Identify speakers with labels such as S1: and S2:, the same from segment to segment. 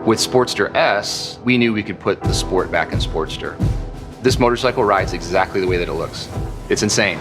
S1: With Sportster S, we knew we could put the sport back in Sportster. This motorcycle rides exactly the way that it looks. It's insane.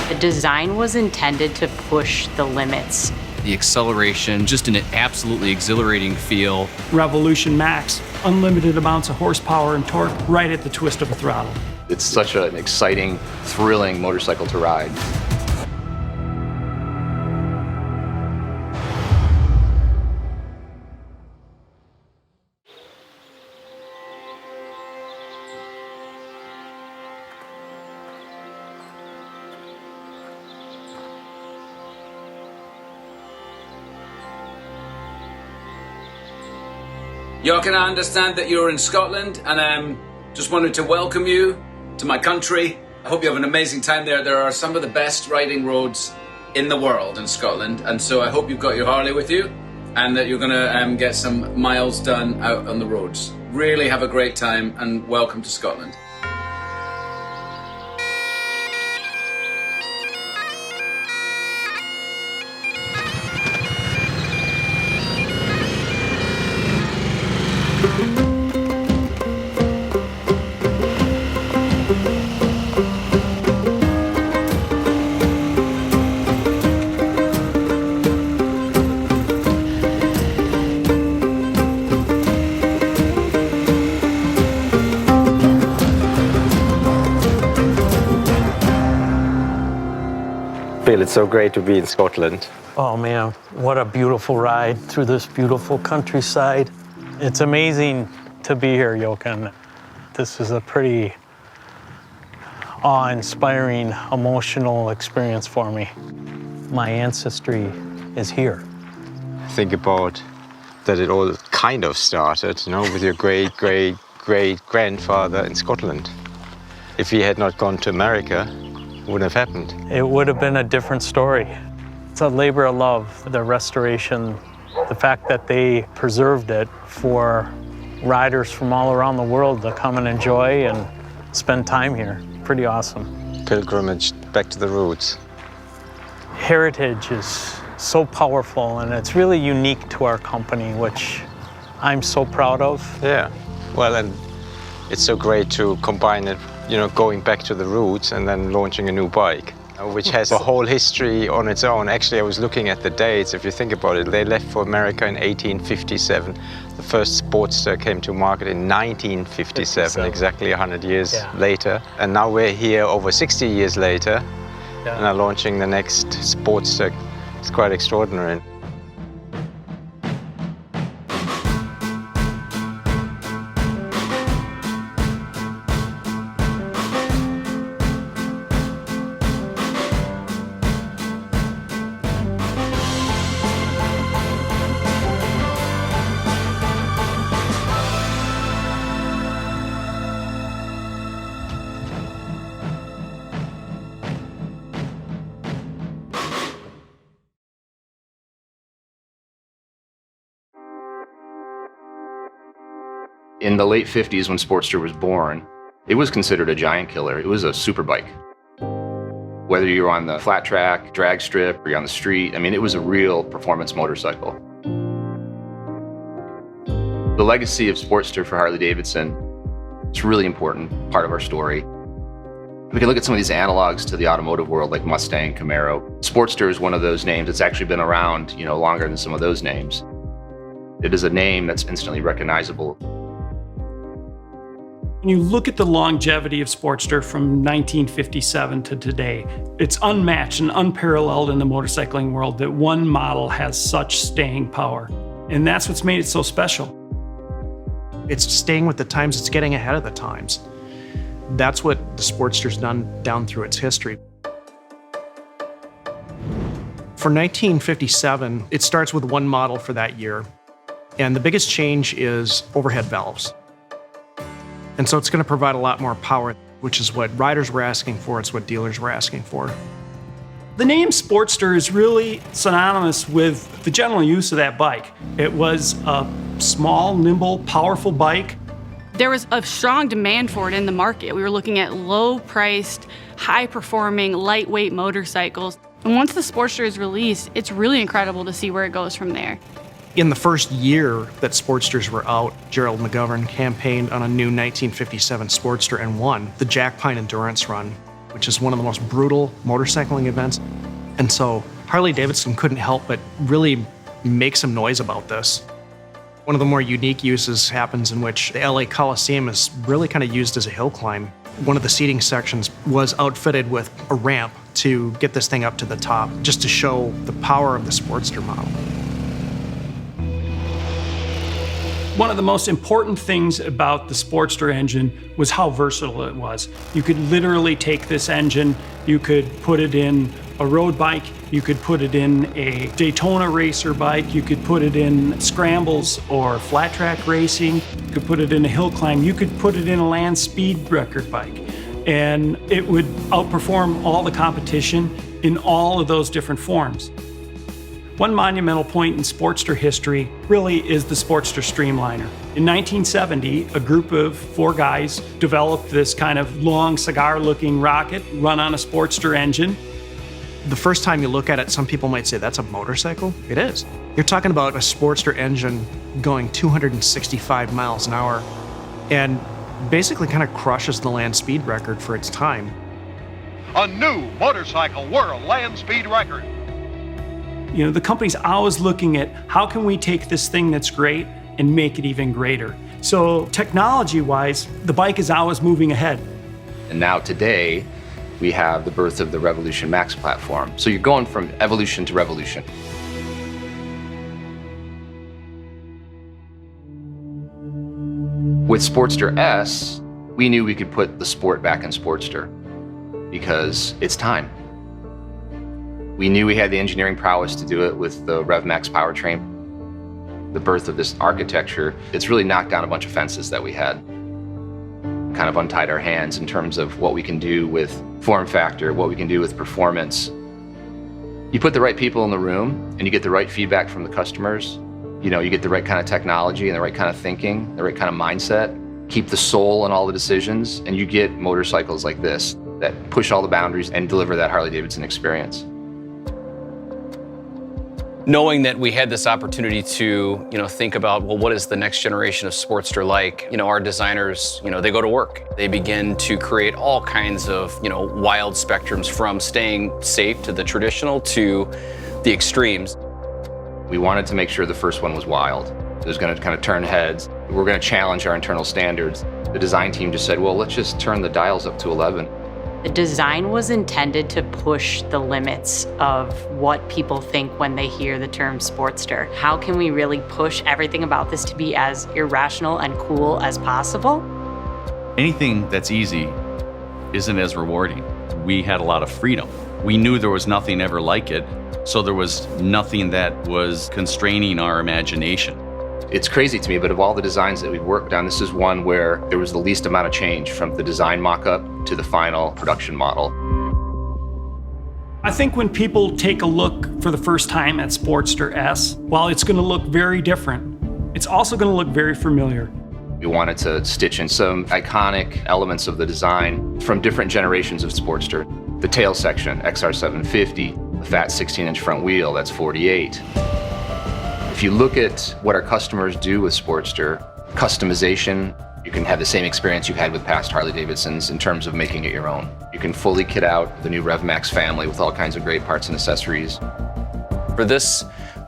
S2: The design was intended to push the limits.
S3: The acceleration, just an absolutely exhilarating feel.
S4: Revolution Max, unlimited amounts of horsepower and torque right at the twist of a throttle.
S1: It's such an exciting, thrilling motorcycle to ride.
S5: Jochen, I understand that you're in Scotland, and just wanted to welcome you to my country. I hope you have an amazing time there. There are some of the best riding roads in the world in Scotland, and so I hope you've got your Harley with you and that you're going to get some miles done out on the roads. Really have a great time, and welcome to Scotland.
S6: Bill, it's so great to be in Scotland.
S7: Oh man, what a beautiful ride through this beautiful countryside. It's amazing to be here, Jochen. This is a pretty awe-inspiring, emotional experience for me. My ancestry is here.
S6: Think about that it all kind of started, you know, with your great-great-great-grandfather in Scotland. If he had not gone to America, it wouldn't have happened.
S7: It would have been a different story. It's a labor of love, the restoration, the fact that they preserved it for riders from all around the world to come and enjoy and spend time here. Pretty awesome.
S6: Pilgrimage back to the roots.
S7: Heritage is so powerful, and it's really unique to our company, which I'm so proud of.
S6: Yeah, well, and it's so great to combine it, you know, going back to the roots and then launching a new bike, which has a whole history on its own. Actually, I was looking at the dates. If you think about it, they left for America in 1857. The first Sportster came to market in 1957, exactly 100 years later. And now we're here over 60 years later and are launching the next Sportster. It's quite extraordinary.
S1: In the late 50s, when Sportster was born, it was considered a giant killer. It was a super bike. Whether you were on the flat track, drag strip, or you're on the street, I mean, it was a real performance motorcycle. The legacy of Sportster for Harley-Davidson, it's a really important part of our story. We can look at some of these analogs to the automotive world, like Mustang, Camaro. Sportster is one of those names that's actually been around, you know, longer than some of those names. It is a name that's instantly recognizable.
S4: When you look at the longevity of Sportster from 1957 to today, it's unmatched and unparalleled in the motorcycling world that one model has such staying power. And that's what's made it so special.
S8: It's staying with the times, it's getting ahead of the times. That's what the Sportster's done down through its history. For 1957, it starts with one model for that year. And the biggest change is overhead valves. And so it's going to provide a lot more power, which is what riders were asking for, it's what dealers were asking for.
S4: The name Sportster is really synonymous with the general use of that bike. It was a small, nimble, powerful bike.
S9: There was a strong demand for it in the market. We were looking at low-priced, high-performing, lightweight motorcycles. And once the Sportster is released, it's really incredible to see where it goes from there.
S8: In the first year that Sportsters were out, Gerald McGovern campaigned on a new 1957 Sportster and won the Jack Pine Endurance Run, which is one of the most brutal motorcycling events. And so Harley-Davidson couldn't help but really make some noise about this. One of the more unique uses happens in which the LA Coliseum is really kind of used as a hill climb. One of the seating sections was outfitted with a ramp to get this thing up to the top, just to show the power of the Sportster model.
S4: One of the most important things about the Sportster engine was how versatile it was. You could literally take this engine, you could put it in a road bike, you could put it in a Daytona racer bike, you could put it in scrambles or flat track racing, you could put it in a hill climb, you could put it in a land speed record bike. And it would outperform all the competition in all of those different forms. One monumental point in Sportster history really is the Sportster Streamliner. In 1970, a group of 4 guys developed this kind of long cigar-looking rocket run on a Sportster engine.
S8: The first time you look at it, some people might say, that's a motorcycle? It is. You're talking about a Sportster engine going 265 miles an hour and basically kind of crushes the land speed record for its time.
S10: A new motorcycle world land speed record.
S4: You know, the company's always looking at how can we take this thing that's great and make it even greater. So technology-wise, the bike is always moving ahead.
S1: And now today, we have the birth of the Revolution Max platform. So you're going from evolution to revolution. With Sportster S, we knew we could put the sport back in Sportster because it's time. We knew we had the engineering prowess to do it with the RevMax powertrain. The birth of this architecture, it's really knocked down a bunch of fences that we had. Kind of untied our hands in terms of what we can do with form factor, what we can do with performance. You put the right people in the room and you get the right feedback from the customers. You know, you get the right kind of technology and the right kind of thinking, the right kind of mindset. Keep the soul in all the decisions and you get motorcycles like this that push all the boundaries and deliver that Harley-Davidson experience.
S3: Knowing that we had this opportunity to, think about, well, what is the next generation of Sportster like? Our designers, they go to work. They begin to create all kinds of, wild spectrums from staying safe to the traditional to the extremes.
S1: We wanted to make sure the first one was wild. It was going to kind of turn heads. We're going to challenge our internal standards. The design team just said, well, let's just turn the dials up to 11.
S2: The design was intended to push the limits of what people think when they hear the term Sportster. How can we really push everything about this to be as irrational and cool as possible?
S11: Anything that's easy isn't as rewarding. We had a lot of freedom. We knew there was nothing ever like it, so there was nothing that was constraining our imagination.
S1: It's crazy to me, but of all the designs that we've worked on, this is one where there was the least amount of change from the design mock-up to the final production model.
S4: I think when people take a look for the first time at Sportster S, while it's going to look very different, it's also going to look very familiar.
S1: We wanted to stitch in some iconic elements of the design from different generations of Sportster. The tail section, XR750, the fat 16-inch front wheel, that's 48. If you look at what our customers do with Sportster, customization, you can have the same experience you've had with past Harley-Davidsons in terms of making it your own. You can fully kit out the new RevMax family with all kinds of great parts and accessories.
S3: For this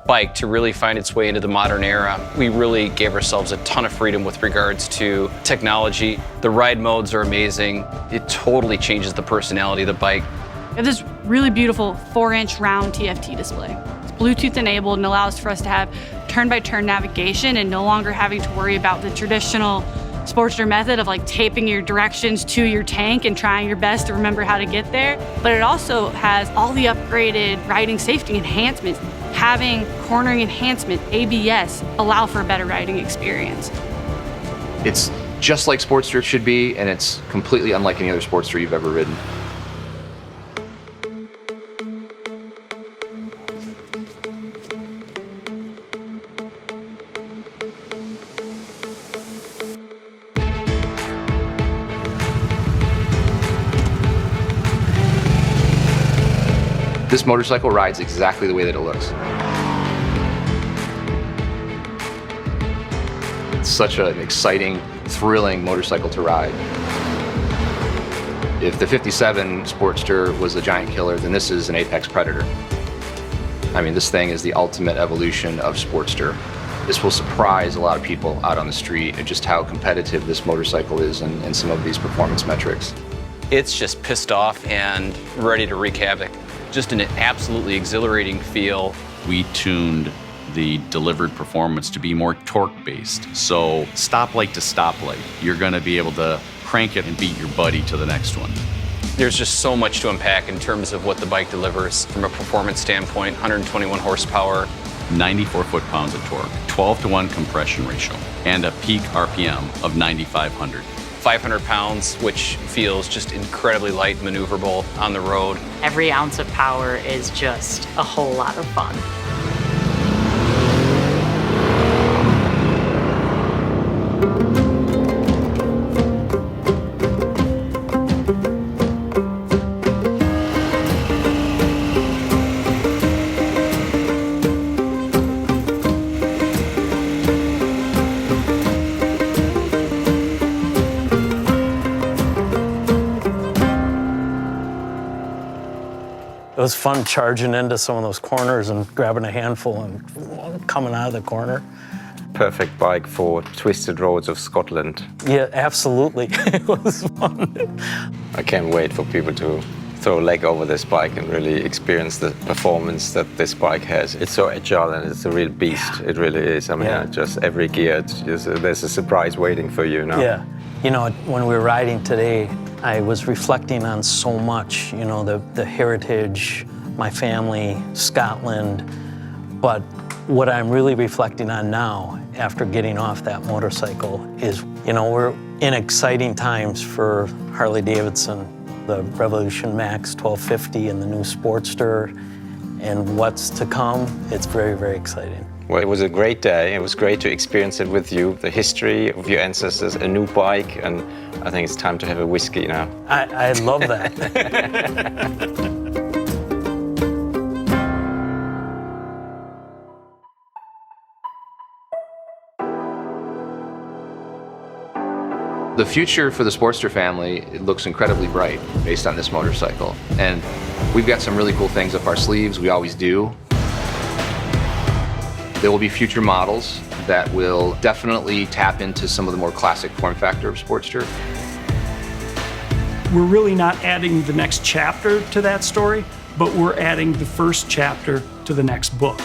S3: bike to really find its way into the modern era, we really gave ourselves a ton of freedom with regards to technology. The ride modes are amazing. It totally changes the personality of the bike.
S9: We have this really beautiful 4-inch round TFT display. It's Bluetooth enabled and allows for us to have turn-by-turn navigation and no longer having to worry about the traditional Sportster method of like taping your directions to your tank and trying your best to remember how to get there. But it also has all the upgraded riding safety enhancements. Having cornering enhancement, ABS, allow for a better riding experience.
S1: It's just like Sportster should be, and it's completely unlike any other Sportster you've ever ridden. This motorcycle rides exactly the way that it looks. It's such an exciting, thrilling motorcycle to ride. If the 57 Sportster was a giant killer, then this is an apex predator. I mean, this thing is the ultimate evolution of Sportster. This will surprise a lot of people out on the street at just how competitive this motorcycle is in some of these performance metrics.
S3: It's just pissed off and ready to wreak havoc. Just an absolutely exhilarating feel.
S11: We tuned the delivered performance to be more torque-based. So stoplight to stoplight, you're gonna be able to crank it and beat your buddy to the next one.
S3: There's just so much to unpack in terms of what the bike delivers from a performance standpoint. 121 horsepower,
S11: 94 foot-pounds of torque, 12-to-1 compression ratio, and a peak RPM of 9,500.
S3: 500 pounds, which feels just incredibly light, maneuverable on the road.
S2: Every ounce of power is just a whole lot of fun.
S7: It was fun charging into some of those corners and grabbing a handful and coming out of the corner.
S6: Perfect bike for twisted roads of Scotland.
S7: Yeah, absolutely. It was fun.
S6: I can't wait for people to throw a leg over this bike and really experience the performance that this bike has. It's so agile and it's a real beast. It really is. I mean, just every gear, there's a surprise waiting for you now.
S7: Yeah. You know, when we were riding today, I was reflecting on so much, you know, the heritage, my family, Scotland. But what I'm really reflecting on now, after getting off that motorcycle, is, you know, we're in exciting times for Harley-Davidson, the Revolution Max 1250 and the new Sportster, and what's to come. It's very, very exciting.
S6: Well, it was a great day. It was great to experience it with you, the history of your ancestors, a new bike, and I think it's time to have a whiskey now.
S7: I love that.
S1: The future for the Sportster family, it looks incredibly bright based on this motorcycle. And we've got some really cool things up our sleeves, we always do. There will be future models that will definitely tap into some of the more classic form factor of Sportster.
S4: We're really not adding the next chapter to that story, but we're adding the first chapter to the next book.